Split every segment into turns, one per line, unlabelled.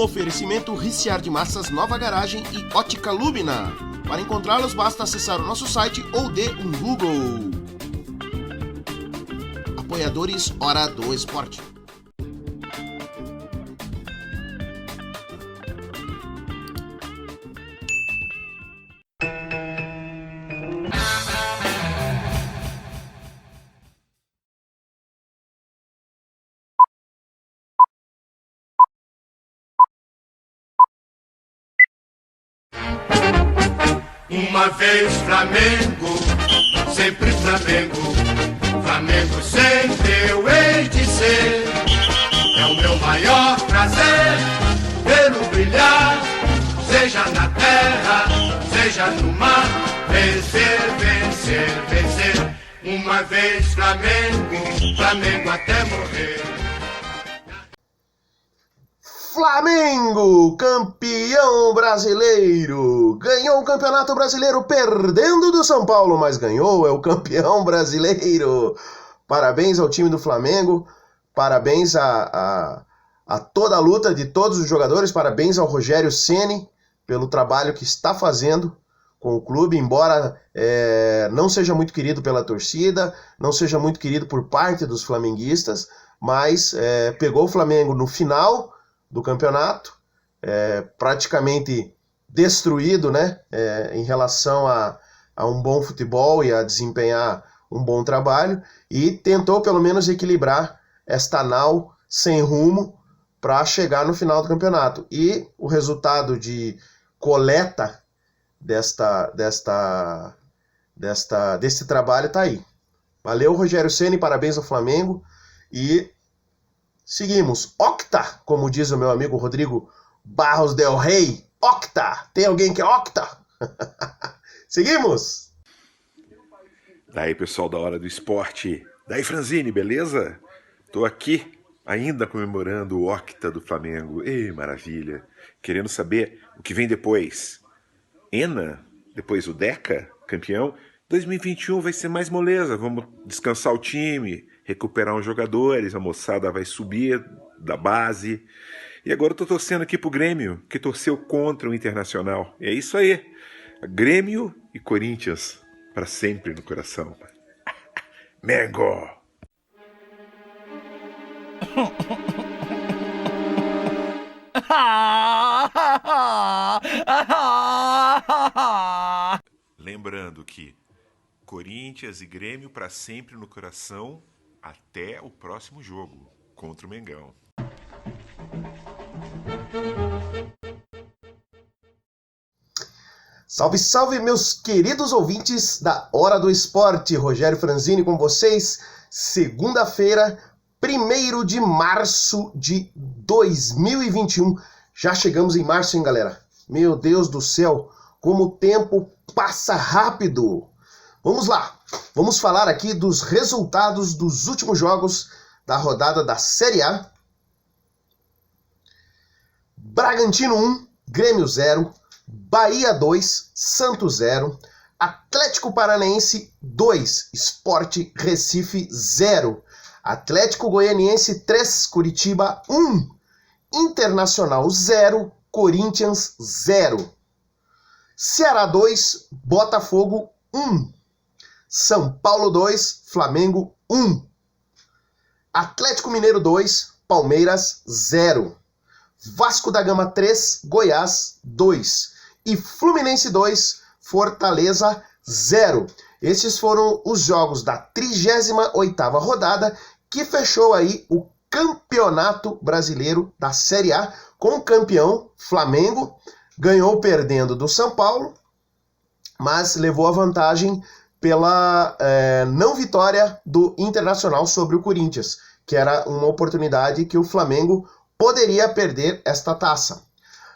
oferecimento Riciar de Massas Nova Garagem e Ótica Lumina. Para encontrá-los basta acessar o nosso site ou dê um Google. Apoiadores Hora do Esporte.
Uma vez Flamengo, sempre Flamengo. Flamengo sempre eu hei de ser. É o meu maior prazer vê-lo brilhar, seja na terra, seja no mar. Vencer, vencer, vencer. Uma vez Flamengo, Flamengo até morrer.
Flamengo, campeão brasileiro, ganhou o Campeonato Brasileiro perdendo do São Paulo, mas ganhou, é o campeão brasileiro. Parabéns ao time do Flamengo, parabéns a toda a luta de todos os jogadores, parabéns ao Rogério Ceni pelo trabalho que está fazendo com o clube, embora não seja muito querido pela torcida, não seja muito querido por parte dos flamenguistas, mas pegou o Flamengo no final do campeonato, praticamente destruído, né, em relação a um bom futebol e a desempenhar um bom trabalho, e tentou pelo menos equilibrar esta nau sem rumo para chegar no final do campeonato. E o resultado de coleta desse trabalho está aí. Valeu, Rogério Ceni, parabéns ao Flamengo, e seguimos. Octa, como diz o meu amigo Rodrigo Barros Del Rey. Octa! Tem alguém que é Octa? Seguimos!
Daí, pessoal da Hora do Esporte. Daí, Franzini, beleza? Tô aqui ainda comemorando o Octa do Flamengo. Ei, maravilha! Querendo saber o que vem depois. Ena? Depois o Deca? Campeão? 2021 vai ser mais moleza. Vamos descansar o time, recuperar uns jogadores, a moçada vai subir da base. E agora eu tô torcendo aqui pro Grêmio, que torceu contra o Internacional. E é isso aí. Grêmio e Corinthians, para sempre no coração. Mengo! Lembrando que Corinthians e Grêmio para sempre no coração até o próximo jogo contra o Mengão.
Salve, salve, meus queridos ouvintes da Hora do Esporte. Rogério Franzini com vocês. Segunda-feira, 1º de março de 2021. Já chegamos em março, hein, galera? Meu Deus do céu, como o tempo passa rápido. Vamos lá, vamos falar aqui dos resultados dos últimos jogos da rodada da Série A. Bragantino 1, Grêmio 0, Bahia 2, Santos 0, Atlético Paranaense 2, Sport Recife 0, Atlético Goianiense 3, Curitiba 1, Internacional 0, Corinthians 0, Ceará 2, Botafogo 1, São Paulo 2, Flamengo 1, Atlético Mineiro 2, Palmeiras 0, Vasco da Gama 3, Goiás 2 e Fluminense 2, Fortaleza 0. Esses foram os jogos da 38ª rodada que fechou aí o Campeonato Brasileiro da Série A com o campeão Flamengo. Ganhou perdendo do São Paulo, mas levou a vantagem pela não vitória do Internacional sobre o Corinthians, que era uma oportunidade que o Flamengo poderia perder esta taça.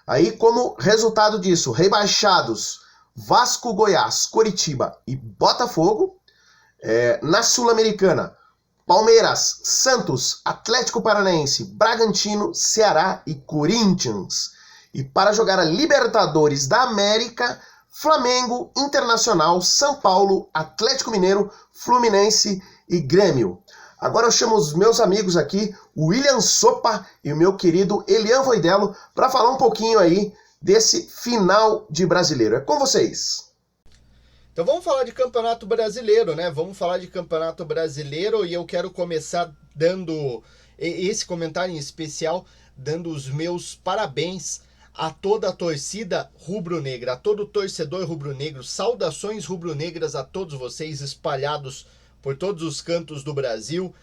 Aí, como resultado disso, rebaixados Vasco, Goiás, Coritiba e Botafogo. Na Sul-Americana, Palmeiras, Santos, Atlético Paranaense, Bragantino, Ceará e Corinthians. E para jogar a Libertadores da América, Flamengo, Internacional, São Paulo, Atlético Mineiro, Fluminense e Grêmio. Agora eu chamo os meus amigos aqui, o William Sopa e o meu querido Elian Voidello, para falar um pouquinho aí desse final de Brasileiro. É com vocês.
Então vamos falar de Campeonato Brasileiro, né? Vamos falar de Campeonato Brasileiro e eu quero começar dando esse comentário em especial, dando os meus parabéns a toda a torcida rubro-negra, a todo torcedor rubro-negro, saudações rubro-negras a todos vocês espalhados por todos os cantos do Brasil.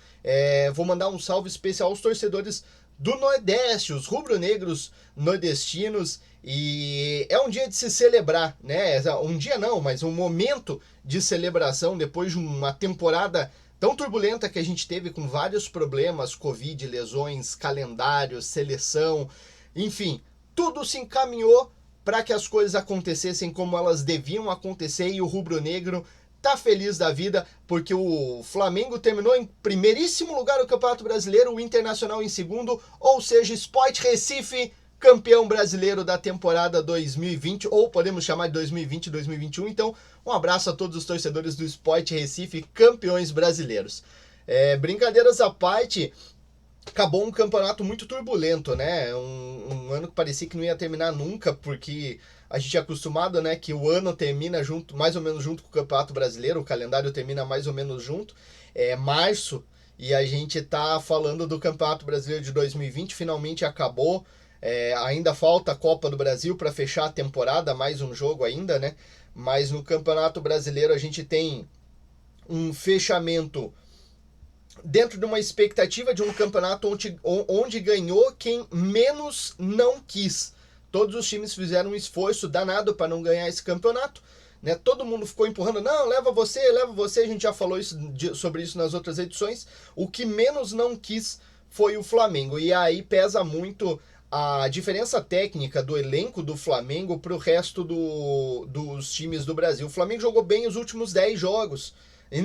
Vou mandar um salve especial aos torcedores do Nordeste, os rubro-negros nordestinos, e é um dia de se celebrar, né? Um dia não, mas um momento de celebração depois de uma temporada tão turbulenta que a gente teve com vários problemas, Covid, lesões, calendário, seleção, enfim, tudo se encaminhou para que as coisas acontecessem como elas deviam acontecer e o rubro-negro tá feliz da vida porque o Flamengo terminou em primeiríssimo lugar no Campeonato Brasileiro, o Internacional em segundo, ou seja, Sport Recife, campeão brasileiro da temporada 2020, ou podemos chamar de 2020-2021. Então, um abraço a todos os torcedores do Sport Recife, campeões brasileiros. Brincadeiras à parte, acabou um campeonato muito turbulento, né? Um ano que parecia que não ia terminar nunca, porque a gente é acostumado, né, que o ano termina junto, mais ou menos junto com o Campeonato Brasileiro, o calendário termina mais ou menos junto, março, e a gente tá falando do Campeonato Brasileiro de 2020, finalmente acabou, ainda falta a Copa do Brasil para fechar a temporada, mais um jogo ainda, né? Mas no Campeonato Brasileiro a gente tem um fechamento dentro de uma expectativa de um campeonato onde ganhou quem menos não quis. Todos os times fizeram um esforço danado para não ganhar esse campeonato, né? Todo mundo ficou empurrando, não, leva você, a gente já falou sobre isso nas outras edições. O que menos não quis foi o Flamengo, e aí pesa muito a diferença técnica do elenco do Flamengo para o resto dos times do Brasil. O Flamengo jogou bem os últimos 10 jogos, e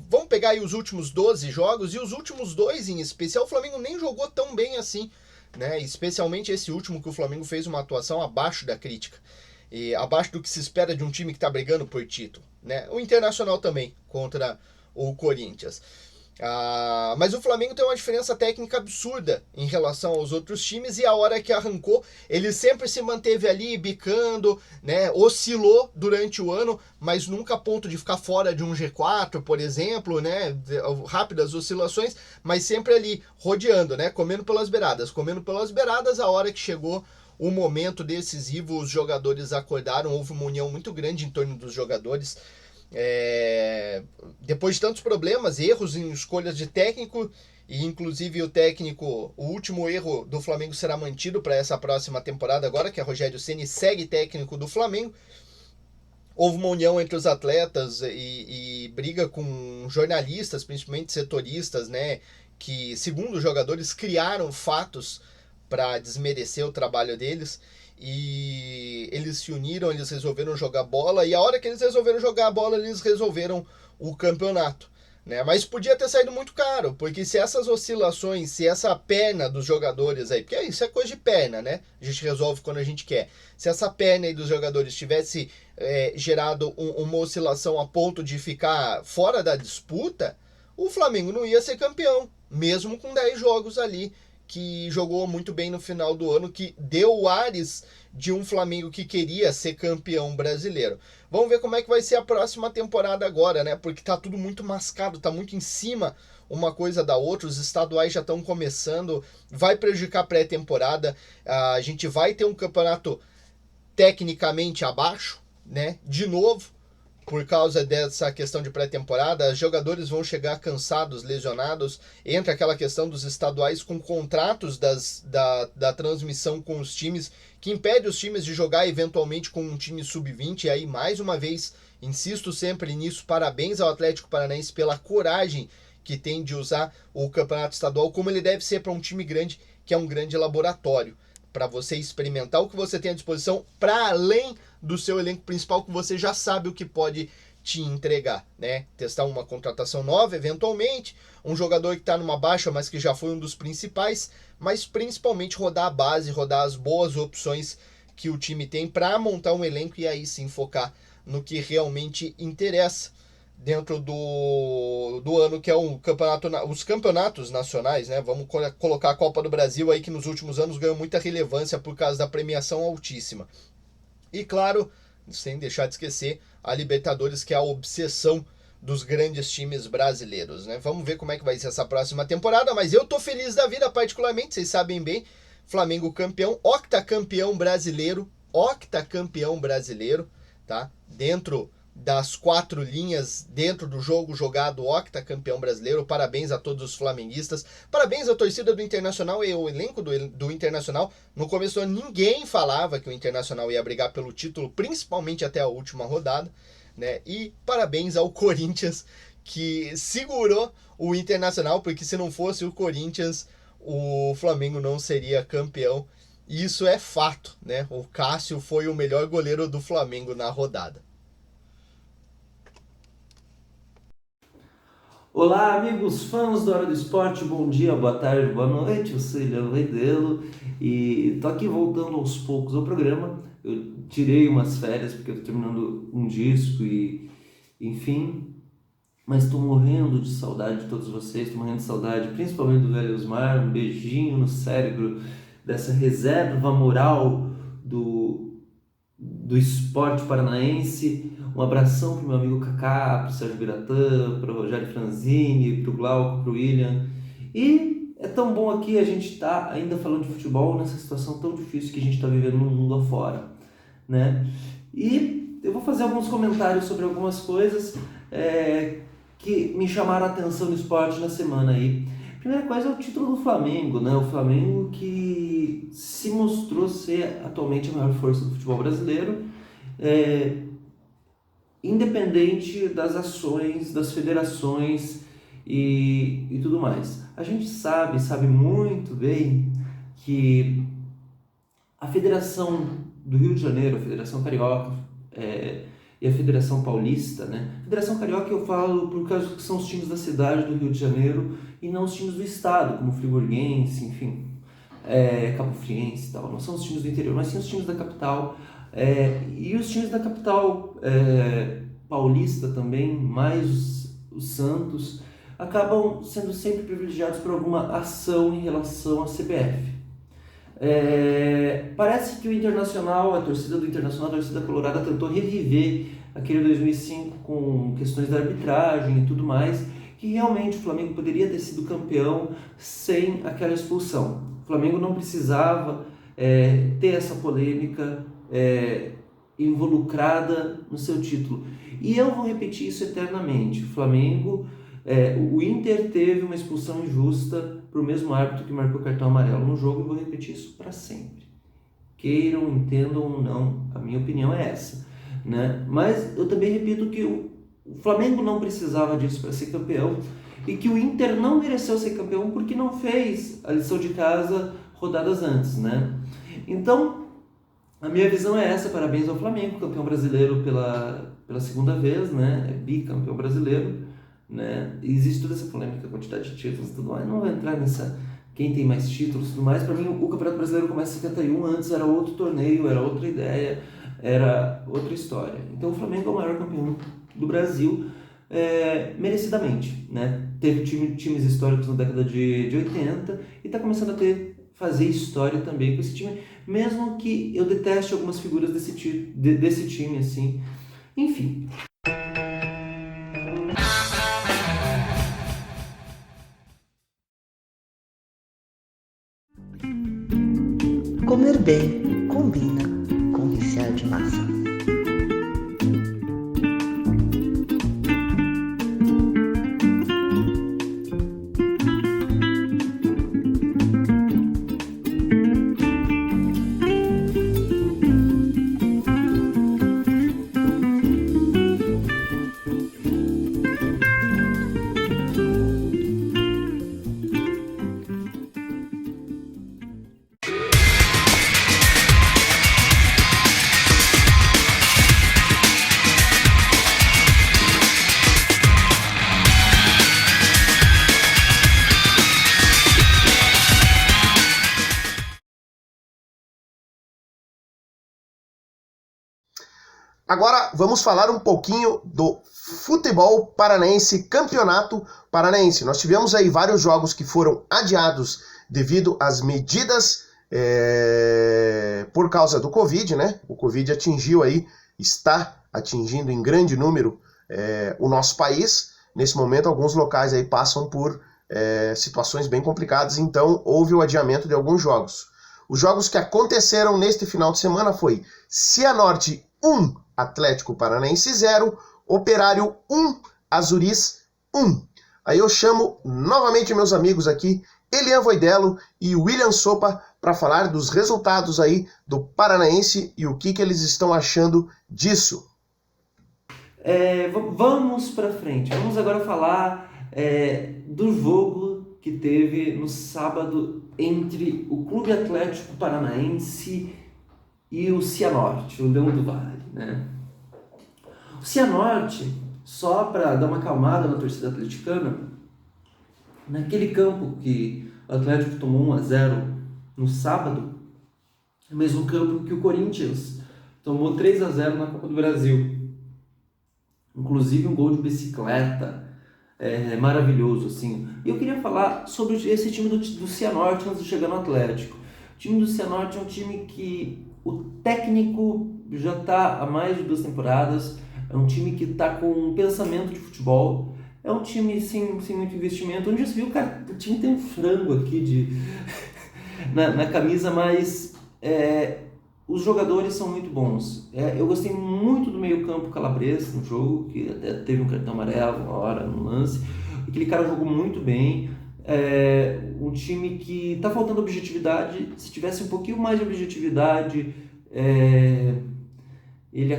vamos pegar aí os últimos 12 jogos, e os últimos 2 em especial, o Flamengo nem jogou tão bem assim, né? Especialmente esse último, que o Flamengo fez uma atuação abaixo da crítica, e abaixo do que se espera de um time que está brigando por título, né? O Internacional também, contra o Corinthians. Mas o Flamengo tem uma diferença técnica absurda em relação aos outros times, e a hora que arrancou, ele sempre se manteve ali bicando, né? Oscilou durante o ano, mas nunca a ponto de ficar fora de um G4, por exemplo, né? Rápidas oscilações, mas sempre ali rodeando, né? Comendo pelas beiradas. A hora que chegou o momento decisivo, os jogadores acordaram, houve uma união muito grande em torno dos jogadores. Depois de tantos problemas, erros em escolhas de técnico, e inclusive o último erro do Flamengo será mantido para essa próxima temporada agora, que é Rogério Ceni segue técnico do Flamengo. Houve uma união entre os atletas e briga com jornalistas, principalmente setoristas, né, que, segundo os jogadores, criaram fatos para desmerecer o trabalho deles. E eles se uniram, eles resolveram jogar bola, e a hora que eles resolveram jogar a bola, eles resolveram o campeonato, né? Mas podia ter saído muito caro, porque se essas oscilações, se essa perna dos jogadores aí, porque isso é coisa de perna, né? A gente resolve quando a gente quer. Se essa perna aí dos jogadores tivesse gerado uma oscilação a ponto de ficar fora da disputa, o Flamengo não ia ser campeão, mesmo com 10 jogos ali, que jogou muito bem no final do ano, que deu ares de um Flamengo que queria ser campeão brasileiro. Vamos ver como é que vai ser a próxima temporada agora, né? Porque tá tudo muito mascado, tá muito em cima uma coisa da outra, os estaduais já estão começando, vai prejudicar a pré-temporada, a gente vai ter um campeonato tecnicamente abaixo, né? De novo, por causa dessa questão de pré-temporada, os jogadores vão chegar cansados, lesionados, entra aquela questão dos estaduais com contratos da transmissão com os times, que impede os times de jogar eventualmente com um time sub-20, e aí mais uma vez, insisto sempre nisso, parabéns ao Atlético Paranaense pela coragem que tem de usar o campeonato estadual como ele deve ser para um time grande, que é um grande laboratório, para você experimentar o que você tem à disposição, para além do seu elenco principal, que você já sabe o que pode te entregar, né? Testar uma contratação nova, eventualmente, um jogador que está numa baixa, mas que já foi um dos principais, mas principalmente rodar a base, rodar as boas opções que o time tem para montar um elenco e aí sim focar no que realmente interessa. dentro do ano que é os campeonatos nacionais, né? Vamos colocar a Copa do Brasil aí, que nos últimos anos ganhou muita relevância por causa da premiação altíssima. E claro, sem deixar de esquecer, a Libertadores, que é a obsessão dos grandes times brasileiros, né? Vamos ver como é que vai ser essa próxima temporada, mas eu tô feliz da vida particularmente, vocês sabem bem, Flamengo campeão, octacampeão brasileiro, tá? Dentro das 4 linhas, dentro do jogo jogado, octacampeão brasileiro. Parabéns a todos os flamenguistas, parabéns à torcida do Internacional e ao elenco do Internacional. No começo do ano ninguém falava que o Internacional ia brigar pelo título, principalmente até a última rodada, né? E parabéns ao Corinthians, que segurou o Internacional, porque se não fosse o Corinthians, o Flamengo não seria campeão. E isso é fato, né? O Cássio foi o melhor goleiro do Flamengo na rodada.
Olá, amigos fãs da Hora do Esporte, bom dia, boa tarde, boa noite, eu sou Leandro Redelo e tô aqui voltando aos poucos ao programa. Eu tirei umas férias porque eu tô terminando um disco e enfim, mas tô morrendo de saudade de todos vocês, tô morrendo de saudade principalmente do velho Osmar, um beijinho no cérebro dessa reserva moral do esporte paranaense. Um abração pro meu amigo Kaká, pro Sérgio Biratã, pro Rogério Franzini, pro Glauco, pro William. E é tão bom aqui a gente tá ainda falando de futebol nessa situação tão difícil que a gente tá vivendo no mundo afora, né? E eu vou fazer alguns comentários sobre algumas coisas que me chamaram a atenção no esporte na semana aí. Primeira coisa é o título do Flamengo, né? O Flamengo que se mostrou ser atualmente a maior força do futebol brasileiro, independente das ações, das federações e tudo mais. A gente sabe muito bem que a Federação do Rio de Janeiro, a Federação Carioca e a Federação Paulista, né? A Federação Carioca eu falo por causa que são os times da cidade do Rio de Janeiro e não os times do estado, como o Friburguense, enfim, Cabo Friense e tal. Não são os times do interior, mas sim os times da capital. E os times da capital paulista também, mais os Santos, acabam sendo sempre privilegiados por alguma ação em relação à CBF. Parece que o Internacional, a torcida do Internacional, a torcida colorada, tentou reviver aquele 2005 com questões da arbitragem e tudo mais, que realmente o Flamengo poderia ter sido campeão sem aquela expulsão. O Flamengo não precisava ter essa polêmica involucrada no seu título. E eu vou repetir isso eternamente. O Flamengo, o Inter teve uma expulsão injusta para o mesmo árbitro que marcou cartão amarelo no jogo, e vou repetir isso para sempre. Queiram, entendam ou não, a minha opinião é essa, né? Mas eu também repito que o Flamengo não precisava disso para ser campeão e que o Inter não mereceu ser campeão porque não fez a lição de casa rodadas antes, né? Então, a minha visão é essa. Parabéns ao Flamengo, campeão brasileiro pela segunda vez, né? Bicampeão brasileiro, né? E existe toda essa polêmica, quantidade de títulos e tudo mais. Não vou entrar nessa quem tem mais títulos e tudo mais. Para mim, o Campeonato Brasileiro começa em 71, antes era outro torneio, era outra ideia, era outra história. Então o Flamengo é o maior campeão do Brasil, merecidamente, né? Teve times históricos na década de 80 e está começando a fazer história também com esse time, mesmo que eu deteste algumas figuras desse time, assim. Enfim.
Comer bem combina com viciar de massa.
Agora vamos falar um pouquinho do futebol paranaense, campeonato paranaense. Nós tivemos aí vários jogos que foram adiados devido às medidas por causa do Covid, né? O Covid está atingindo em grande número o nosso país. Nesse momento, alguns locais aí passam por situações bem complicadas, então houve o adiamento de alguns jogos. Os jogos que aconteceram neste final de semana foi Cianorte 1, Atlético Paranaense 0, Operário 1, Azuris 1. Aí eu chamo novamente meus amigos aqui, Elian Voidello e William Sopa, para falar dos resultados aí do Paranaense e o que eles estão achando disso.
Vamos para frente. Vamos agora falar do jogo que teve no sábado entre o Clube Atlético Paranaense e o Cianorte, o Leão do Vale, né? O Cianorte, só para dar uma acalmada na torcida atleticana, naquele campo que o Atlético tomou 1-0 no sábado, é o mesmo campo que o Corinthians tomou 3-0 na Copa do Brasil. Inclusive um gol de bicicleta, maravilhoso, assim. E eu queria falar sobre esse time do Cianorte antes de chegar no Atlético. O time do Cianorte é um time que o técnico já está há mais de 2 temporadas, é um time que está com um pensamento de futebol, é um time sem muito investimento. Onde você viu, cara, o time tem um frango aqui na camisa, mas os jogadores são muito bons. Eu gostei muito do meio-campo calabrês no jogo, que até teve um cartão amarelo uma hora no lance. Aquele cara jogou muito bem. Um time que está faltando objetividade. Se tivesse um pouquinho mais de objetividade, ele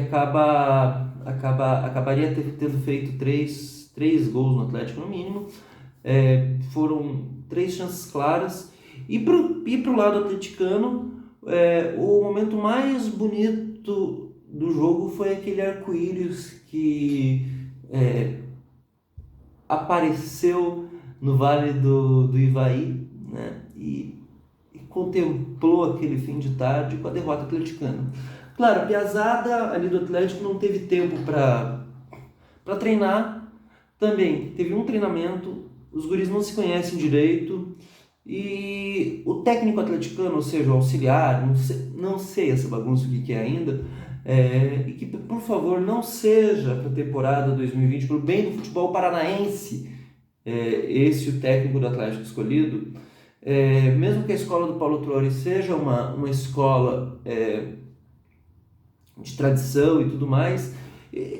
acabaria tendo feito 3 gols no Atlético no mínimo. Foram 3 chances claras. E pro lado atleticano, o momento mais bonito do jogo foi aquele arco-íris que apareceu no Vale do Ivaí, né? E contemplou aquele fim de tarde com a derrota atleticana. Claro, a piazada ali do Atlético não teve tempo para treinar. Também teve um treinamento, os guris não se conhecem direito. E o técnico atleticano, ou seja, o auxiliar, não sei essa bagunça o que é ainda, e que por favor não seja para a temporada 2020, para o bem do futebol paranaense, esse o técnico do Atlético escolhido, mesmo que a escola do Paulo Tuori seja uma escola de tradição e tudo mais,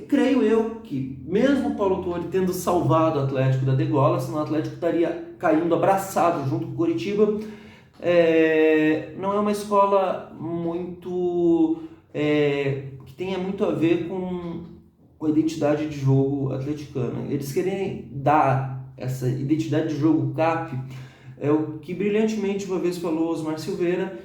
creio eu que mesmo o Paulo Tuori tendo salvado o Atlético da degola, senão o Atlético estaria caindo abraçado junto com o Coritiba. Não é uma escola muito que tenha muito a ver com a identidade de jogo atleticana. Eles querem dar essa identidade de jogo CAP, o que brilhantemente uma vez falou Osmar Silveira,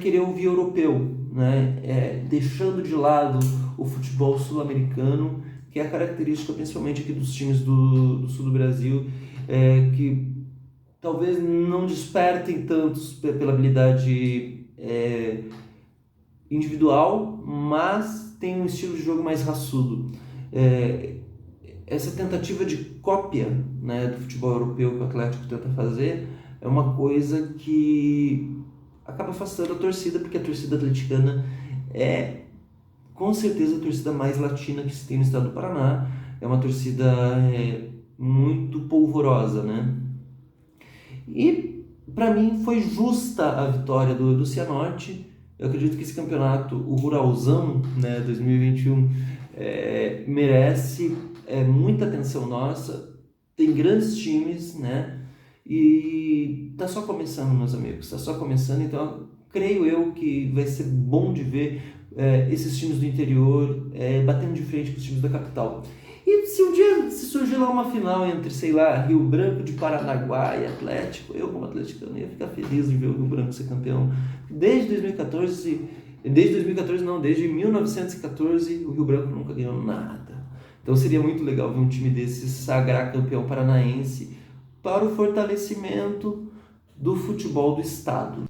querer ouvir europeu, né? Deixando de lado o futebol sul-americano, que é a característica principalmente aqui dos times do sul do Brasil, que talvez não despertem tantos pela habilidade individual, mas tem um estilo de jogo mais raçudo. Essa tentativa de cópia, né, do futebol europeu que o Atlético tenta fazer é uma coisa que acaba afastando a torcida, porque a torcida atleticana é com certeza a torcida mais latina que se tem no estado do Paraná. É uma torcida muito polvorosa, né? E para mim foi justa a vitória do Cianorte. Eu acredito que esse campeonato, o Ruralzão, né, 2021, merece muita atenção nossa. Tem grandes times, né? E tá só começando, meus amigos, tá só começando. Então creio eu que vai ser bom de ver esses times do interior batendo de frente com os times da capital. E se um dia surgir lá uma final entre, sei lá, Rio Branco de Paranaguá e Atlético, eu como atleticano ia ficar feliz de ver o Rio Branco ser campeão. Desde 1914, o Rio Branco nunca ganhou nada. Então seria muito legal ver um time desse sagrar campeão paranaense para o fortalecimento do futebol do estado.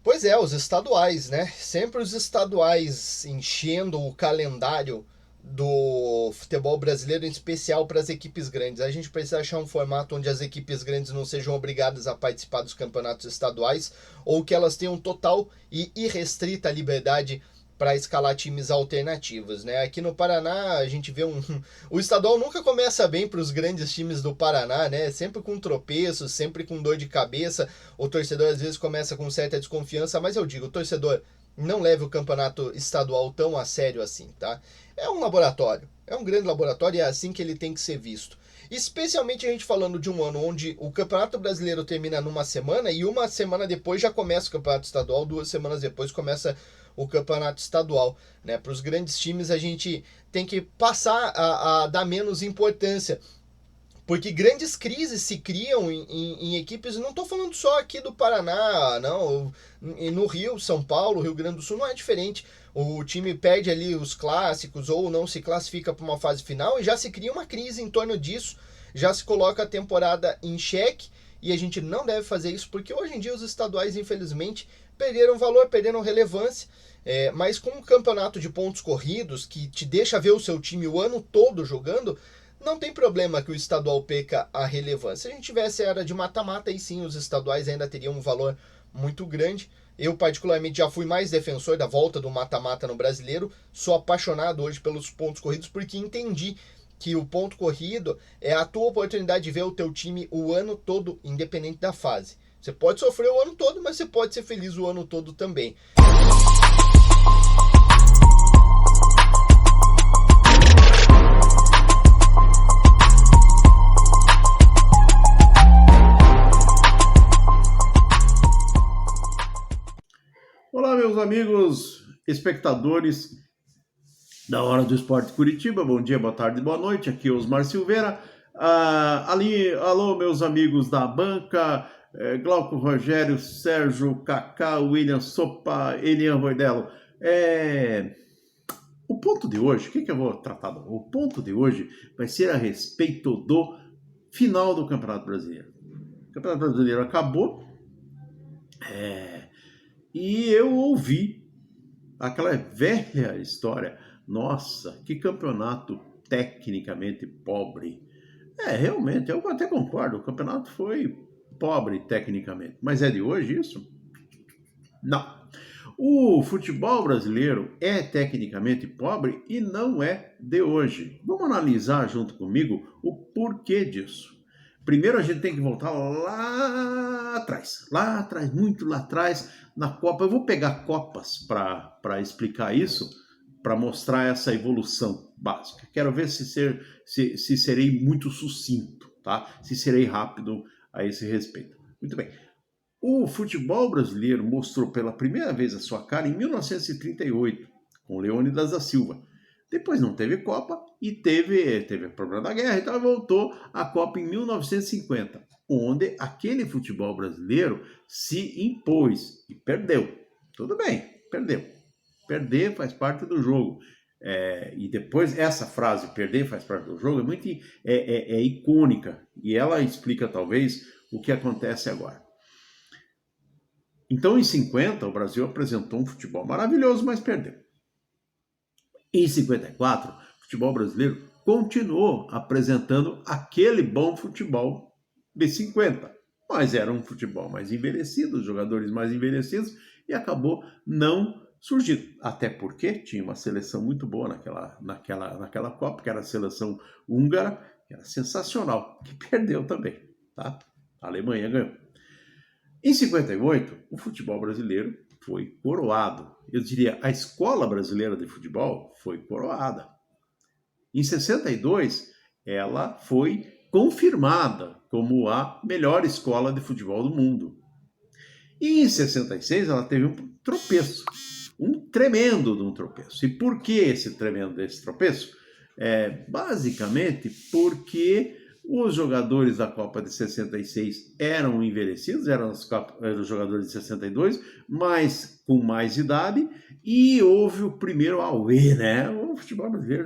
Pois é, os estaduais, né? Sempre os estaduais enchendo o calendário do futebol brasileiro, em especial para as equipes grandes. A gente precisa achar um formato onde as equipes grandes não sejam obrigadas a participar dos campeonatos estaduais ou que elas tenham total e irrestrita liberdade para escalar times alternativos, né? Aqui no Paraná a gente vê o estadual nunca começa bem para os grandes times do Paraná, né? Sempre com tropeços, sempre com dor de cabeça. O torcedor às vezes começa com certa desconfiança, mas eu digo, o torcedor não leve o campeonato estadual tão a sério assim, tá? É um laboratório, é um grande laboratório e é assim que ele tem que ser visto. Especialmente a gente falando de um ano onde o Campeonato Brasileiro termina numa semana e uma semana depois já começa o Campeonato Estadual, 2 semanas depois começa o Campeonato Estadual, né? Para os grandes times a gente tem que passar a dar menos importância, porque grandes crises se criam em equipes, não estou falando só aqui do Paraná, não, no Rio, São Paulo, Rio Grande do Sul não é diferente. O time perde ali os clássicos ou não se classifica para uma fase final e já se cria uma crise em torno disso, já se coloca a temporada em xeque e a gente não deve fazer isso porque hoje em dia os estaduais, infelizmente, perderam valor, perderam relevância, mas com um campeonato de pontos corridos que te deixa ver o seu time o ano todo jogando, não tem problema que o estadual perca a relevância. Se a gente tivesse era de mata-mata, aí sim os estaduais ainda teriam um valor muito grande. Eu particularmente já fui mais defensor da volta do mata-mata no brasileiro, sou apaixonado hoje pelos pontos corridos porque entendi que o ponto corrido é a tua oportunidade de ver o teu time o ano todo, independente da fase. Você pode sofrer o ano todo, mas você pode ser feliz o ano todo também.
Olá, meus amigos espectadores da Hora do Esporte Curitiba, bom dia, boa tarde, boa noite, aqui é Osmar Silveira. Alô, meus amigos da banca, Glauco Rogério, Sérgio, Kaká, William Sopa, Elian Voidello. O ponto de hoje, o que eu vou tratar? O ponto de hoje vai ser a respeito do final do Campeonato Brasileiro. O Campeonato Brasileiro acabou, e eu ouvi aquela velha história. Nossa, que campeonato tecnicamente pobre. Realmente, eu até concordo, o campeonato foi pobre tecnicamente. Mas é de hoje isso? Não. O futebol brasileiro é tecnicamente pobre e não é de hoje. Vamos analisar junto comigo o porquê disso. Primeiro a gente tem que voltar lá atrás, muito lá atrás, na Copa. Eu vou pegar Copas para explicar isso, para mostrar essa evolução básica. Quero ver se serei muito sucinto, tá? Se serei rápido a esse respeito. Muito bem. O futebol brasileiro mostrou pela primeira vez a sua cara em 1938, com Leônidas da Silva. Depois não teve Copa e teve o problema da guerra, então voltou a Copa em 1950, onde aquele futebol brasileiro se impôs e perdeu. Tudo bem, perdeu. Perder faz parte do jogo. E depois essa frase, perder faz parte do jogo, é icônica e ela explica talvez o que acontece agora. Então em 50 o Brasil apresentou um futebol maravilhoso, mas perdeu. Em 54, o futebol brasileiro continuou apresentando aquele bom futebol de 50, mas era um futebol mais envelhecido, os jogadores mais envelhecidos, e acabou não surgindo. Até porque tinha uma seleção muito boa naquela Copa, que era a seleção húngara, que era sensacional, que perdeu também, tá? A Alemanha ganhou. Em 58, o futebol brasileiro foi coroado. Eu diria, a escola brasileira de futebol foi coroada. Em 62, ela foi confirmada como a melhor escola de futebol do mundo. E em 66, ela teve um tropeço, um tremendo tropeço. E por que esse tropeço? Basicamente porque os jogadores da Copa de 66 eram envelhecidos, eram os jogadores de 62, mas com mais idade, e houve o primeiro auê, né? O futebol brasileiro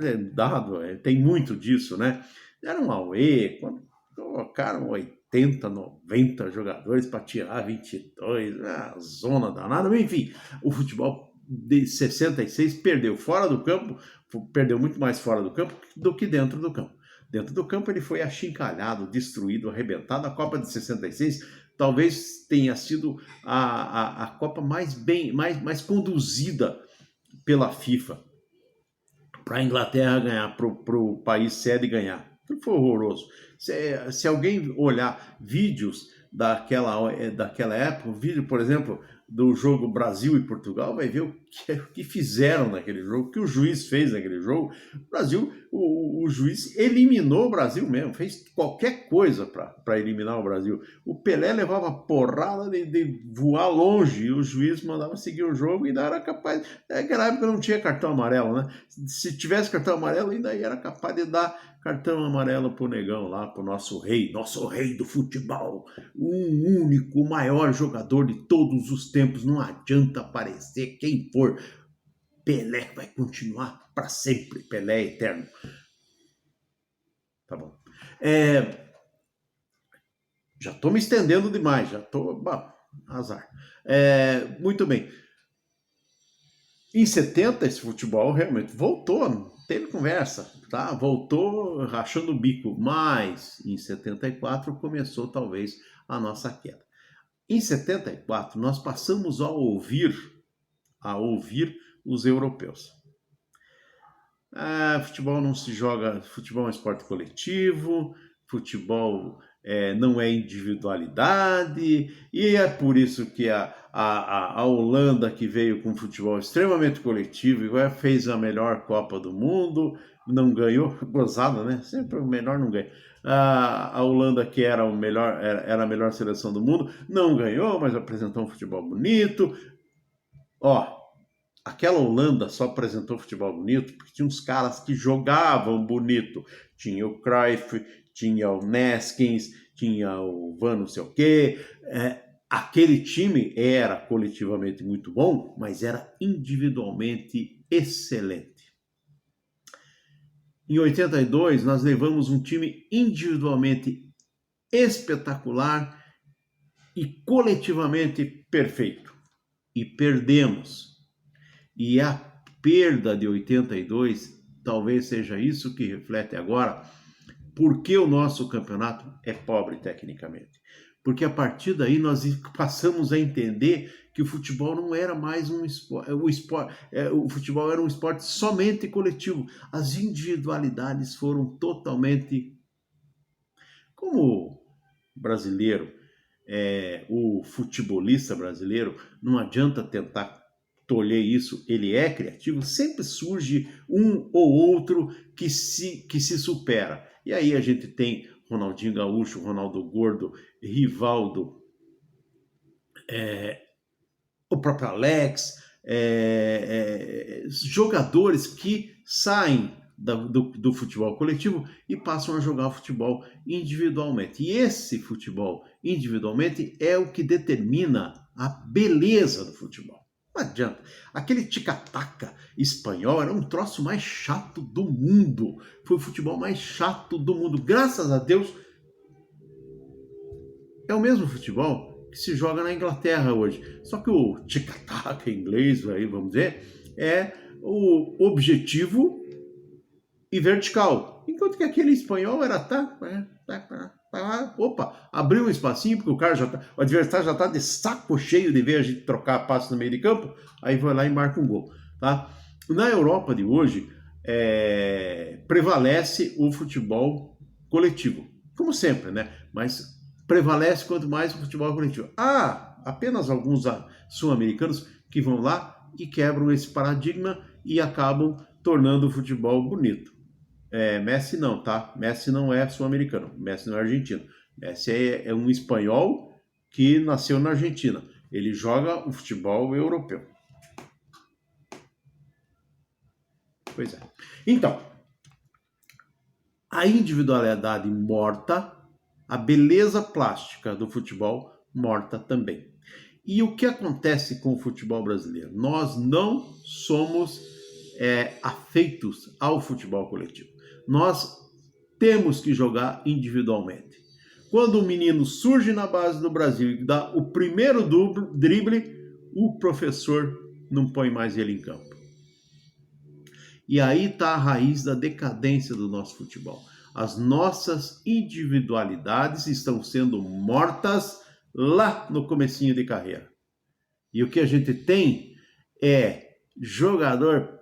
tem muito disso, né? Era um auê, quando colocaram 80, 90 jogadores para tirar 22, zona danada, enfim, o futebol de 66 perdeu fora do campo, perdeu muito mais fora do campo do que dentro do campo. Dentro do campo ele foi achincalhado, destruído, arrebentado. A Copa de 66 talvez tenha sido a Copa mais conduzida pela FIFA para a Inglaterra ganhar, para o país sede ganhar. Tudo foi horroroso. Se alguém olhar vídeos daquela época, vídeo, por exemplo, do jogo Brasil e Portugal, vai ver o que fizeram naquele jogo, o que o juiz fez naquele jogo. O Brasil, o juiz eliminou o Brasil mesmo, fez qualquer coisa para eliminar o Brasil. O Pelé levava porrada de voar longe e o juiz mandava seguir o jogo e ainda era capaz... Naquela época não tinha cartão amarelo, né? Se tivesse cartão amarelo, ainda era capaz de dar cartão amarelo pro negão lá, pro nosso rei do futebol, o único, o maior jogador de todos os tempos. Não adianta aparecer quem for. Pelé vai continuar para sempre. Pelé é eterno. Tá bom. Já tô me estendendo demais, azar. Muito bem. Em 70, esse futebol realmente voltou, não teve conversa, tá? Voltou rachando o bico, mas em 74 começou talvez a nossa queda. Em 74, nós passamos a ouvir os europeus. Futebol não se joga, futebol é um esporte coletivo, futebol não é individualidade, e é por isso que a Holanda, que veio com futebol extremamente coletivo, fez a melhor Copa do Mundo, não ganhou, gozada, né? Sempre o melhor não ganha. A Holanda, que era a melhor seleção do mundo, não ganhou, mas apresentou um futebol bonito. Aquela Holanda só apresentou futebol bonito porque tinha uns caras que jogavam bonito. Tinha o Cruyff, tinha o Neskins, tinha o Van não sei o quê. Aquele time era coletivamente muito bom, mas era individualmente excelente. Em 82, nós levamos um time individualmente espetacular e coletivamente perfeito. E perdemos. E a perda de 82 talvez seja isso que reflete agora porque o nosso campeonato é pobre tecnicamente. Porque a partir daí nós passamos a entender que o futebol não era mais um esporte, o futebol era um esporte somente coletivo. As individualidades foram totalmente... Como brasileiro, o futebolista brasileiro, não adianta tentar tolher isso, ele é criativo, sempre surge um ou outro que se supera. E aí a gente tem Ronaldinho Gaúcho, Ronaldo Gordo, Rivaldo, o próprio Alex, jogadores que saem do futebol coletivo e passam a jogar futebol individualmente. E esse futebol individualmente é o que determina a beleza do futebol. Não adianta. Aquele tic-tac espanhol era um troço mais chato do mundo. Foi o futebol mais chato do mundo. Graças a Deus, é o mesmo futebol que se joga na Inglaterra hoje. Só que o tic-tac inglês, aí, vamos dizer, é o objetivo e vertical. Enquanto que aquele espanhol era abriu um espacinho, porque o adversário já está de saco cheio de ver a gente trocar passe no meio de campo, aí vai lá e marca um gol. Tá? Na Europa de hoje, prevalece o futebol coletivo, como sempre, né? Mas prevalece quanto mais o futebol coletivo. Apenas alguns sul-americanos que vão lá e quebram esse paradigma e acabam tornando o futebol bonito. Messi não, tá? Messi não é sul-americano, Messi não é argentino. Messi é um espanhol que nasceu na Argentina. Ele joga o futebol europeu. Pois é. Então, a individualidade morta, a beleza plástica do futebol morta também. E o que acontece com o futebol brasileiro? Nós não somos afeitos ao futebol coletivo. Nós temos que jogar individualmente. Quando o menino surge na base do Brasil e dá o primeiro drible, o professor não põe mais ele em campo. E aí está a raiz da decadência do nosso futebol. As nossas individualidades estão sendo mortas lá no comecinho de carreira. E o que a gente tem é jogador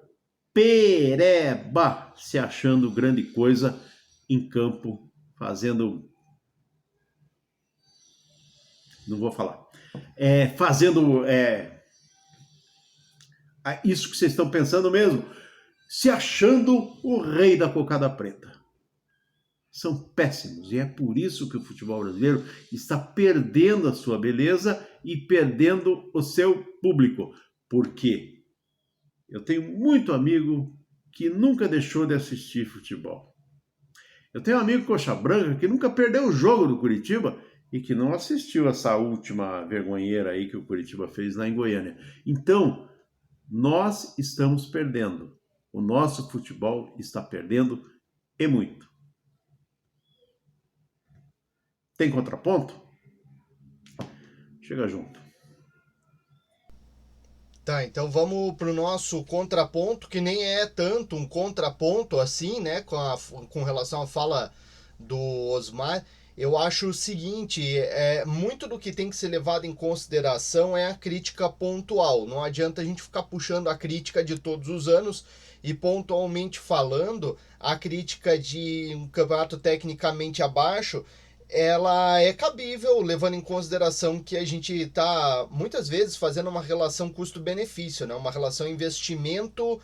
pereba se achando grande coisa em campo, fazendo... Não vou falar. Fazendo isso que vocês estão pensando mesmo, se achando o rei da cocada preta. São péssimos, e é por isso que o futebol brasileiro está perdendo a sua beleza e perdendo o seu público. Por quê? Eu tenho muito amigo que nunca deixou de assistir futebol. Eu tenho um amigo coxa branca que nunca perdeu o jogo do Curitiba e que não assistiu essa última vergonheira aí que o Curitiba fez lá em Goiânia. Então, nós estamos perdendo. O nosso futebol está perdendo e muito. Tem contraponto? Chega junto.
Tá, então vamos pro nosso contraponto, que nem é tanto um contraponto assim, né, com relação à fala do Osmar. Eu acho o seguinte, muito do que tem que ser levado em consideração é a crítica pontual. Não adianta a gente ficar puxando a crítica de todos os anos e pontualmente falando, a crítica de um campeonato tecnicamente abaixo, ela é cabível, levando em consideração que a gente está, muitas vezes, fazendo uma relação custo-benefício, né? Uma relação investimento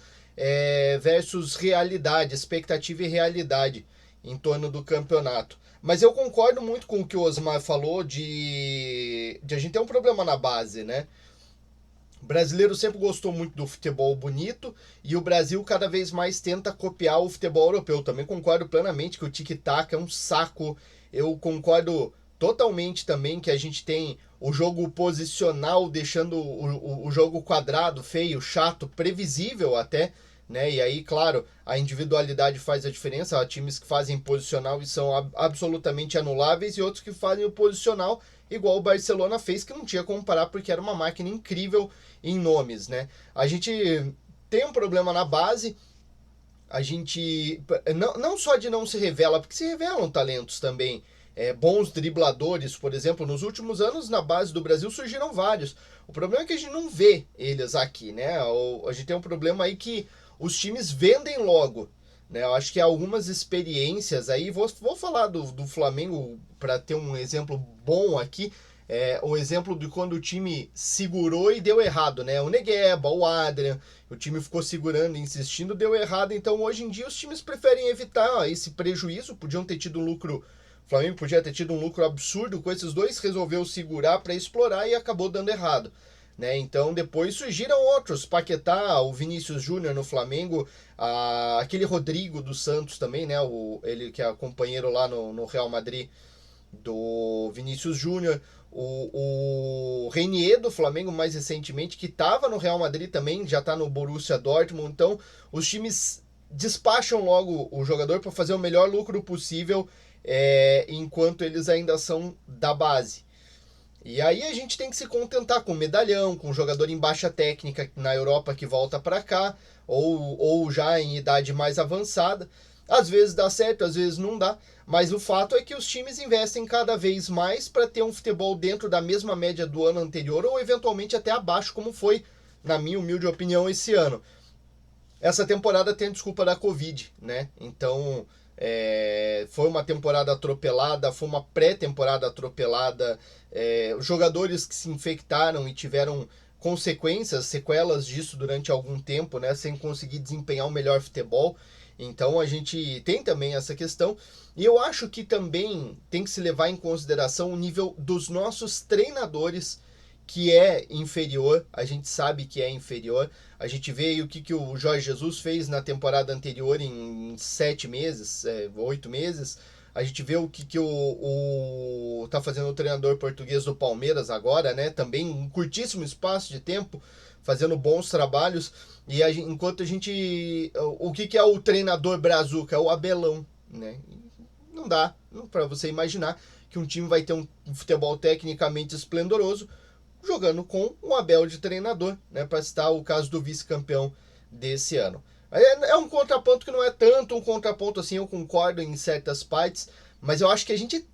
versus realidade, expectativa e realidade em torno do campeonato. Mas eu concordo muito com o que o Osmar falou de a gente ter um problema na base, né? O brasileiro sempre gostou muito do futebol bonito e o Brasil cada vez mais tenta copiar o futebol europeu. Também concordo plenamente que o tic-tac é um saco. Eu concordo totalmente também que a gente tem o jogo posicional deixando o jogo quadrado, feio, chato, previsível até, né? E aí, claro, a individualidade faz a diferença. Há times que fazem posicional e são absolutamente anuláveis e outros que fazem o posicional igual o Barcelona fez, que não tinha como comparar porque era uma máquina incrível em nomes, né? A gente tem um problema na base. A gente, não só de não se revela, porque se revelam talentos também, bons dribladores, por exemplo, nos últimos anos na base do Brasil surgiram vários. O problema é que a gente não vê eles aqui, né? A gente tem um problema aí que os times vendem logo, né? Eu acho que algumas experiências aí, vou falar do Flamengo para ter um exemplo bom aqui, o exemplo de quando o time segurou e deu errado, né? O Negueba, o Adrian, o time ficou segurando, insistindo, deu errado. Então hoje em dia os times preferem evitar esse prejuízo. Podiam ter tido um lucro, o Flamengo podia ter tido um lucro absurdo com esses dois, resolveu segurar para explorar e acabou dando errado, né? Então depois surgiram outros, Paquetá, o Vinícius Júnior no Flamengo, aquele Rodrigo do Santos também, né? Ele que é companheiro lá no Real Madrid do Vinícius Júnior, o Reinier do Flamengo mais recentemente, que estava no Real Madrid também, já está no Borussia Dortmund. Então os times despacham logo o jogador para fazer o melhor lucro possível, enquanto eles ainda são da base. E aí a gente tem que se contentar com medalhão, com jogador em baixa técnica na Europa que volta para cá, ou já em idade mais avançada. Às vezes dá certo, às vezes não dá, mas o fato é que os times investem cada vez mais para ter um futebol dentro da mesma média do ano anterior ou eventualmente até abaixo, como foi, na minha humilde opinião, esse ano. Essa temporada tem a desculpa da Covid, né? Então, foi uma temporada atropelada, foi uma pré-temporada atropelada, os jogadores que se infectaram e tiveram consequências, sequelas disso durante algum tempo, né? Sem conseguir desempenhar o melhor futebol. Então a gente tem também essa questão, e eu acho que também tem que se levar em consideração o nível dos nossos treinadores, que é inferior. A gente sabe que é inferior. A gente vê o que o Jorge Jesus fez na temporada anterior em 7 meses, 8 meses. A gente vê o que tá fazendo o treinador português do Palmeiras agora, né? Também em curtíssimo espaço de tempo, fazendo bons trabalhos. E enquanto a gente... O que é o treinador brazuca? É o Abelão, né? Não dá para você imaginar que um time vai ter um futebol tecnicamente esplendoroso jogando com um Abel de treinador, né, para citar o caso do vice-campeão desse ano. É um contraponto que não é tanto um contraponto assim, eu concordo em certas partes, mas eu acho que a gente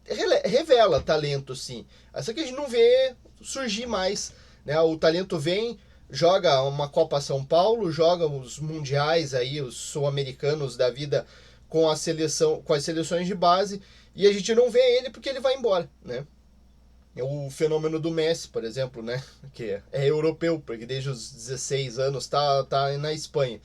revela talento, sim. Só que a gente não vê surgir mais, né? O talento vem, joga uma Copa São Paulo, joga os mundiais aí, os sul-americanos da vida com a seleção, com as seleções de base, e a gente não vê ele porque ele vai embora, né? O fenômeno do Messi, por exemplo, né? Que é europeu, porque desde os 16 anos tá na Espanha.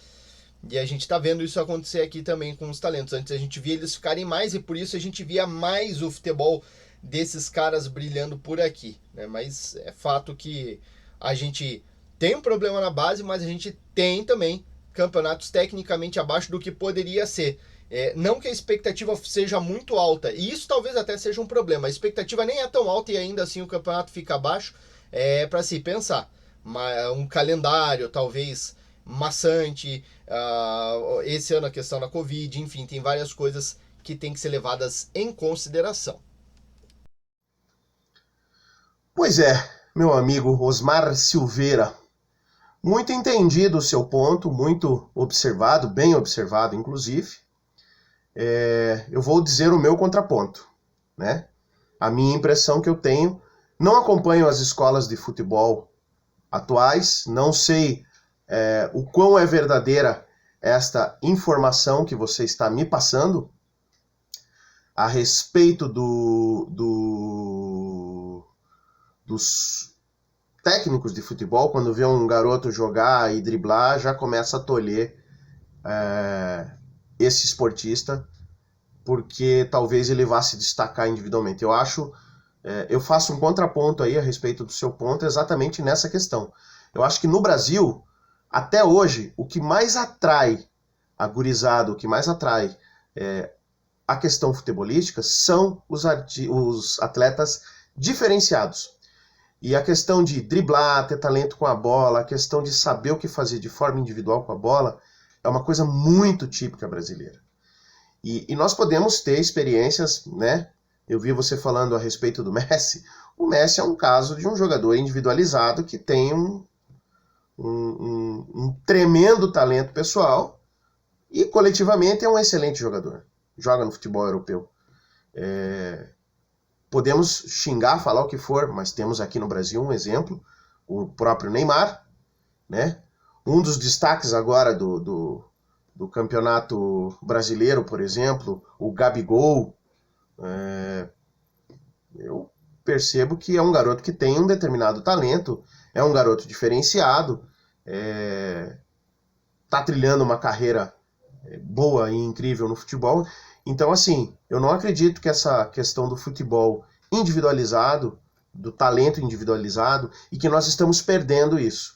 E a gente tá vendo isso acontecer aqui também com os talentos. Antes a gente via eles ficarem mais e por isso a gente via mais o futebol desses caras brilhando por aqui, né? Mas é fato que a gente tem um problema na base, mas a gente tem também campeonatos tecnicamente abaixo do que poderia ser. Não que a expectativa seja muito alta, e isso talvez até seja um problema. A expectativa nem é tão alta e ainda assim o campeonato fica abaixo, para se pensar. Um calendário talvez maçante, esse ano a questão da Covid, enfim, tem várias coisas que tem que ser levadas em consideração.
Pois é, meu amigo Osmar Silveira, muito entendido o seu ponto, muito observado, bem observado inclusive. Eu vou dizer o meu contraponto, né? A minha impressão que eu tenho, não acompanho as escolas de futebol atuais, não sei o quão é verdadeira esta informação que você está me passando a respeito dos técnicos de futebol, quando vê um garoto jogar e driblar, já começa a tolher esse esportista, porque talvez ele vá se destacar individualmente. Eu faço um contraponto aí a respeito do seu ponto exatamente nessa questão. Eu acho que no Brasil, até hoje, o que mais atrai a gurizada, o que mais atrai a questão futebolística são os atletas diferenciados. E a questão de driblar, ter talento com a bola, a questão de saber o que fazer de forma individual com a bola, é uma coisa muito típica brasileira. E nós podemos ter experiências, né? Eu vi você falando a respeito do Messi. O Messi é um caso de um jogador individualizado que tem um tremendo talento pessoal e coletivamente é um excelente jogador. Joga no futebol europeu. Podemos xingar, falar o que for, mas temos aqui no Brasil um exemplo, o próprio Neymar, né? Um dos destaques agora do campeonato brasileiro, por exemplo, o Gabigol. Eu percebo que é um garoto que tem um determinado talento, é um garoto diferenciado, tá trilhando uma carreira boa e incrível no futebol. Então, assim, eu não acredito que essa questão do futebol individualizado, do talento individualizado, e que nós estamos perdendo isso.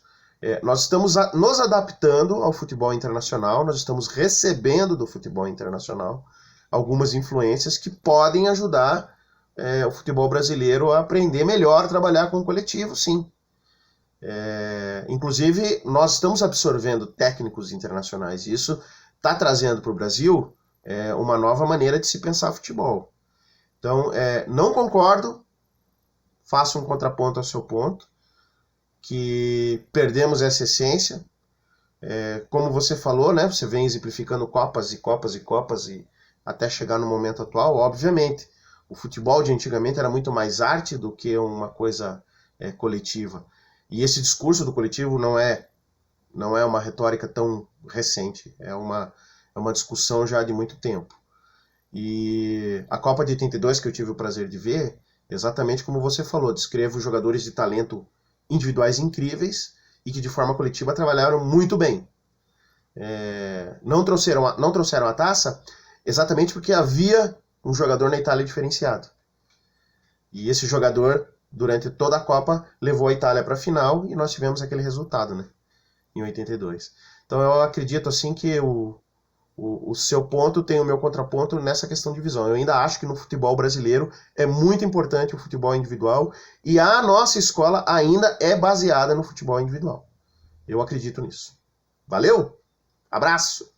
Nós estamos nos adaptando ao futebol internacional, nós estamos recebendo do futebol internacional algumas influências que podem ajudar o futebol brasileiro a aprender melhor a trabalhar com o coletivo, sim. Inclusive, nós estamos absorvendo técnicos internacionais, e isso está trazendo para o Brasil uma nova maneira de se pensar futebol. Então, não concordo, faço um contraponto ao seu ponto, que perdemos essa essência. Como você falou, né, você vem exemplificando Copas e Copas e Copas e até chegar no momento atual. Obviamente, o futebol de antigamente era muito mais arte do que uma coisa coletiva. E esse discurso do coletivo não é uma retórica tão recente, é uma discussão já de muito tempo. E a Copa de 82, que eu tive o prazer de ver, exatamente como você falou, descrevo jogadores de talento individuais incríveis e que de forma coletiva trabalharam muito bem. Não trouxeram a taça exatamente porque havia um jogador na Itália diferenciado. E esse jogador, durante toda a Copa, levou a Itália para a final e nós tivemos aquele resultado, né, em 82. Então eu acredito assim que o seu ponto tem o meu contraponto nessa questão de visão. Eu ainda acho que no futebol brasileiro é muito importante o futebol individual e a nossa escola ainda é baseada no futebol individual. Eu acredito nisso. Valeu? Abraço!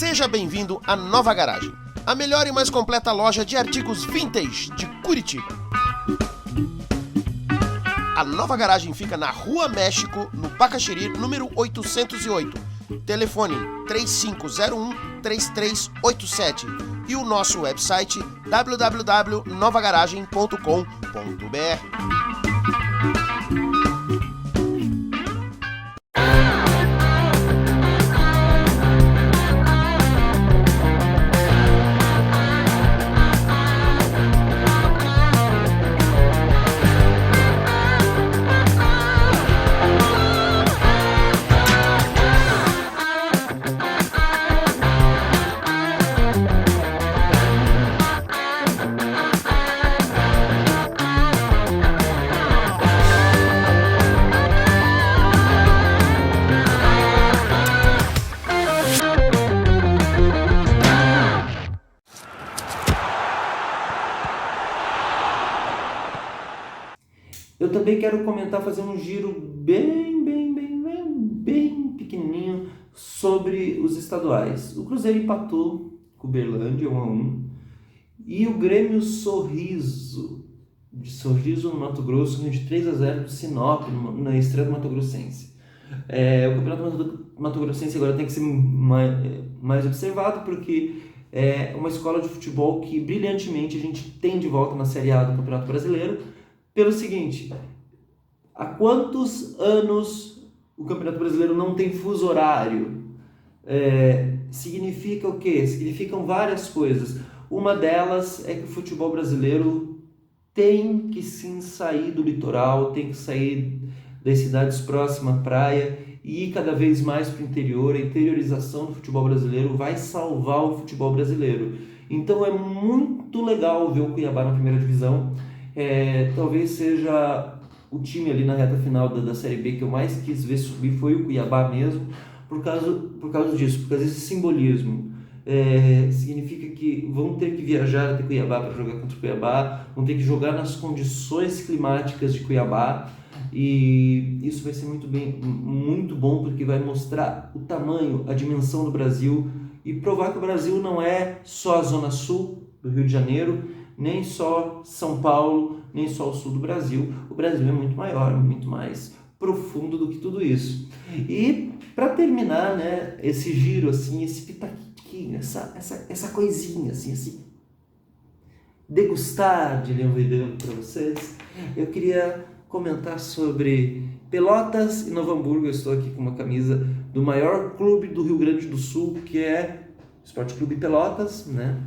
Seja bem-vindo à Nova Garagem, a melhor e mais completa loja de artigos vintage de Curitiba. A Nova Garagem fica na Rua México, no Bacaxiri, número 808. Telefone 3501-3387 e o nosso website www.novagaragem.com.br.
Eu também quero comentar, fazer um giro bem pequenininho sobre os estaduais. O Cruzeiro empatou com o Uberlândia 1-1 e o Grêmio Sorriso no Mato Grosso ganhou de 3-0 do Sinop na estreia do Mato Grossense. O campeonato Mato Grossense agora tem que ser mais observado, porque é uma escola de futebol que brilhantemente a gente tem de volta na Série A do Campeonato Brasileiro. Pelo seguinte, há quantos anos o Campeonato Brasileiro não tem fuso horário? Significa o quê? Significam várias coisas. Uma delas é que o futebol brasileiro tem que sim sair do litoral, tem que sair das cidades próximas à praia e ir cada vez mais para o interior. A interiorização do futebol brasileiro vai salvar o futebol brasileiro. Então é muito legal ver o Cuiabá na primeira divisão. Talvez seja o time ali na reta final da Série B que eu mais quis ver subir, foi o Cuiabá mesmo, por causa disso, por causa desse simbolismo. Significa que vão ter que viajar até Cuiabá para jogar contra o Cuiabá, vão ter que jogar nas condições climáticas de Cuiabá, e isso vai ser muito bom, porque vai mostrar o tamanho, a dimensão do Brasil, e provar que o Brasil não é só a Zona Sul do Rio de Janeiro, nem só São Paulo, nem só o sul do Brasil. O Brasil é muito maior, muito mais profundo do que tudo isso. E para terminar, né, esse giro, assim, esse pitaquinho, essa coisinha, assim, degustar de Leão Veirano para vocês, eu queria comentar sobre Pelotas e Novo Hamburgo. Eu estou aqui com uma camisa do maior clube do Rio Grande do Sul, que é o Esporte Clube Pelotas, né?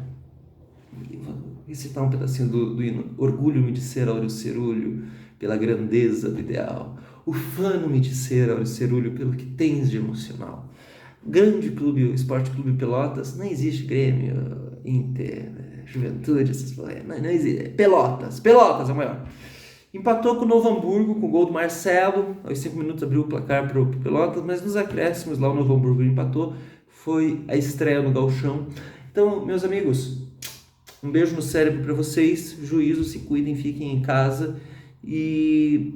Recitar um pedacinho do hino. Orgulho-me de ser Áureo Cerulho, pela grandeza do ideal. Ufano-me de ser Áureo Cerulho, pelo que tens de emocional. Grande clube, o Esporte Clube Pelotas. Não existe Grêmio, Inter, Juventude, essas coisas. Não existe. Pelotas é o maior. Empatou com o Novo Hamburgo, com o gol do Marcelo. Aos 5 minutos abriu o placar para o Pelotas, mas nos acréscimos lá o Novo Hamburgo empatou. Foi a estreia no Gauchão. Então, meus amigos, um beijo no cérebro para vocês, juízo, se cuidem, fiquem em casa. E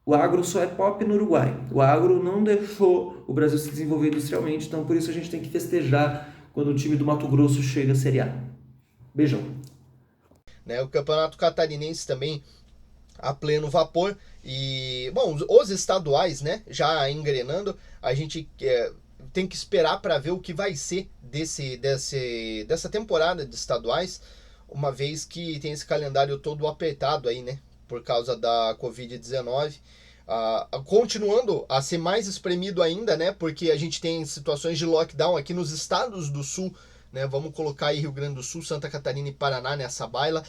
o agro só é pop no Uruguai. O agro não deixou o Brasil se desenvolver industrialmente, então por isso a gente tem que festejar quando o time do Mato Grosso chega à Série A. Beijão.
O Campeonato Catarinense também a pleno vapor. E, bom, os estaduais, né, já engrenando, a gente tem que esperar para ver o que vai ser dessa temporada de estaduais, uma vez que tem esse calendário todo apertado aí, né, por causa da Covid-19, continuando a ser mais espremido ainda, né, porque a gente tem situações de lockdown aqui nos estados do sul, né, vamos colocar aí Rio Grande do Sul, Santa Catarina e Paraná nessa baila,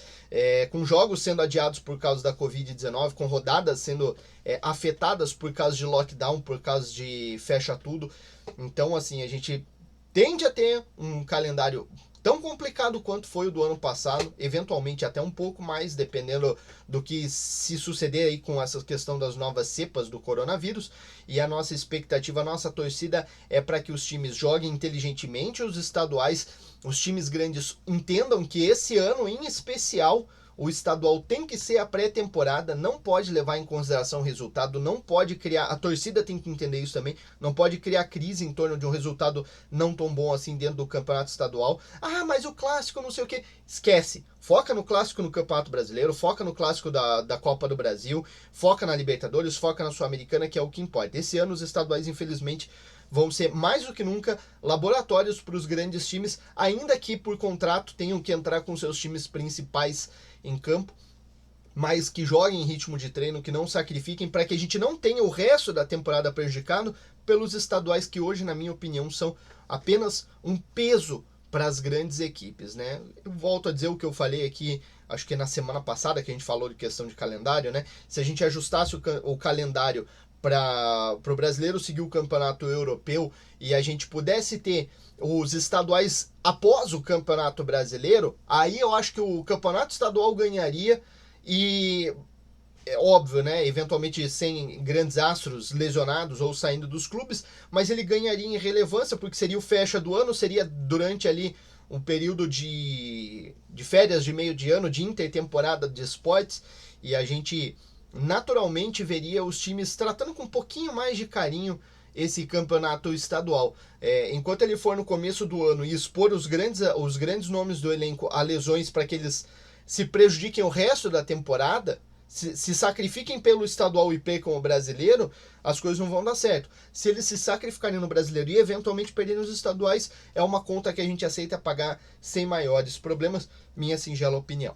com jogos sendo adiados por causa da Covid-19, com rodadas sendo afetadas por causa de lockdown, por causa de fecha tudo. Então, assim, a gente tende a ter um calendário tão complicado quanto foi o do ano passado, eventualmente até um pouco mais, dependendo do que se suceder aí com essa questão das novas cepas do coronavírus. E a nossa expectativa, a nossa torcida é para que os times joguem inteligentemente os estaduais, os times grandes entendam que esse ano, em especial, O estadual tem que ser a pré-temporada, não pode levar em consideração o resultado, não pode criar, a torcida tem que entender isso também, não pode criar crise em torno de um resultado não tão bom assim dentro do campeonato estadual. Ah, mas o clássico não sei o que, esquece. Foca no clássico no Campeonato Brasileiro, foca no clássico da Copa do Brasil, foca na Libertadores, foca na Sul-Americana, que é o que importa. Esse ano os estaduais, infelizmente, vão ser mais do que nunca laboratórios para os grandes times, ainda que por contrato tenham que entrar com seus times principais em campo, mas que joguem em ritmo de treino, que não sacrifiquem, para que a gente não tenha o resto da temporada prejudicado pelos estaduais que hoje, na minha opinião, são apenas um peso para as grandes equipes, né? Eu volto a dizer o que eu falei aqui, acho que na semana passada, que a gente falou de questão de calendário, né? Se a gente ajustasse o calendário para o brasileiro seguir o campeonato europeu e a gente pudesse ter os estaduais após o campeonato brasileiro, aí eu acho que o campeonato estadual ganharia e, é óbvio, né, eventualmente sem grandes astros lesionados ou saindo dos clubes, mas ele ganharia em relevância porque seria o fecha do ano, seria durante ali um período de férias de meio de ano, de intertemporada de esportes, e a gente naturalmente veria os times tratando com um pouquinho mais de carinho esse campeonato estadual. Enquanto ele for no começo do ano e expor os grandes nomes do elenco a lesões para que eles se prejudiquem o resto da temporada, se sacrifiquem pelo estadual e percam o brasileiro, as coisas não vão dar certo. Se eles se sacrificarem no brasileiro e eventualmente perderem os estaduais, é uma conta que a gente aceita pagar sem maiores problemas, minha singela opinião.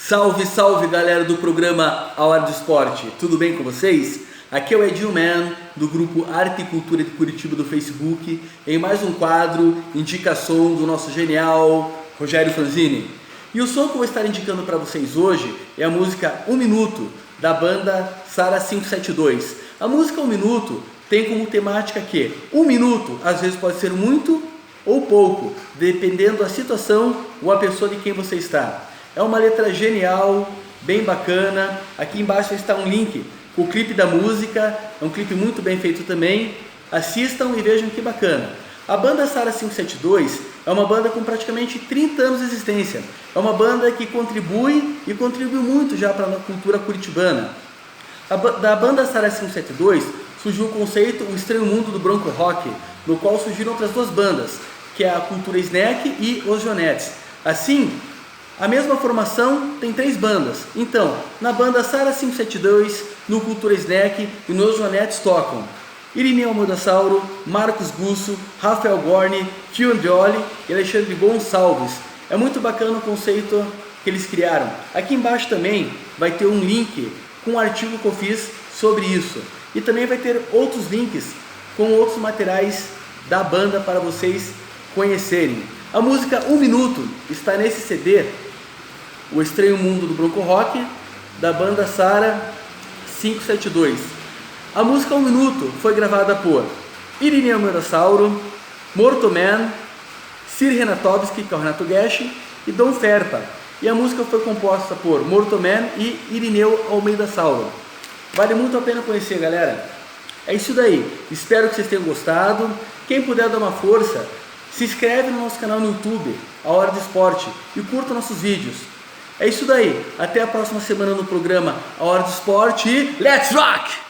Salve, salve galera do programa A Hora do Esporte, tudo bem com vocês? Aqui é o Edil Man, do grupo Arte e Cultura de Curitiba do Facebook, em mais um quadro Indicação do nosso genial Rogério Franzini. E o som que eu vou estar indicando para vocês hoje é a música 1 Minuto, da banda Sara 572. A música 1 Minuto tem como temática que 1 minuto às vezes pode ser muito ou pouco, dependendo da situação ou a pessoa de quem você está. É uma letra genial, bem bacana. Aqui embaixo está um link com o clipe da música. É um clipe muito bem feito também. Assistam e vejam que bacana. A banda Sara 572 é uma banda com praticamente 30 anos de existência. É uma banda que contribui e contribuiu muito já para a cultura curitibana. Da banda Sara 572 surgiu o conceito O Estranho Mundo do Bronco Rock, no qual surgiram outras duas bandas, que é a Cultura Snack e Os Jonetes. Assim, a mesma formação tem 3 bandas. Então, na banda Sara 572, no Cultura Snack e nos Jonetes tocam Irineu Modassauro, Marcos Gusso, Rafael Gorni, Tio Andrioli e Alexandre Gonçalves. É muito bacana o conceito que eles criaram. Aqui embaixo também vai ter um link com um artigo que eu fiz sobre isso. E também vai ter outros links com outros materiais da banda para vocês conhecerem. A música 1 Minuto está nesse CD, O Estranho Mundo do Bronco Rock, da banda Sara 572. A música 1 Minuto foi gravada por Irineu Modassauro, Mortoman, Sir Renatovski, que é o Renato Guesch, e Dom Ferpa. E a música foi composta por Mortoman e Irineu Almeida Sauro. Vale muito a pena conhecer, galera. É isso daí. Espero que vocês tenham gostado. Quem puder dar uma força, se inscreve no nosso canal no YouTube, A Hora do Esporte, e curta nossos vídeos. É isso daí. Até a próxima semana no programa A Hora do Esporte. Let's rock!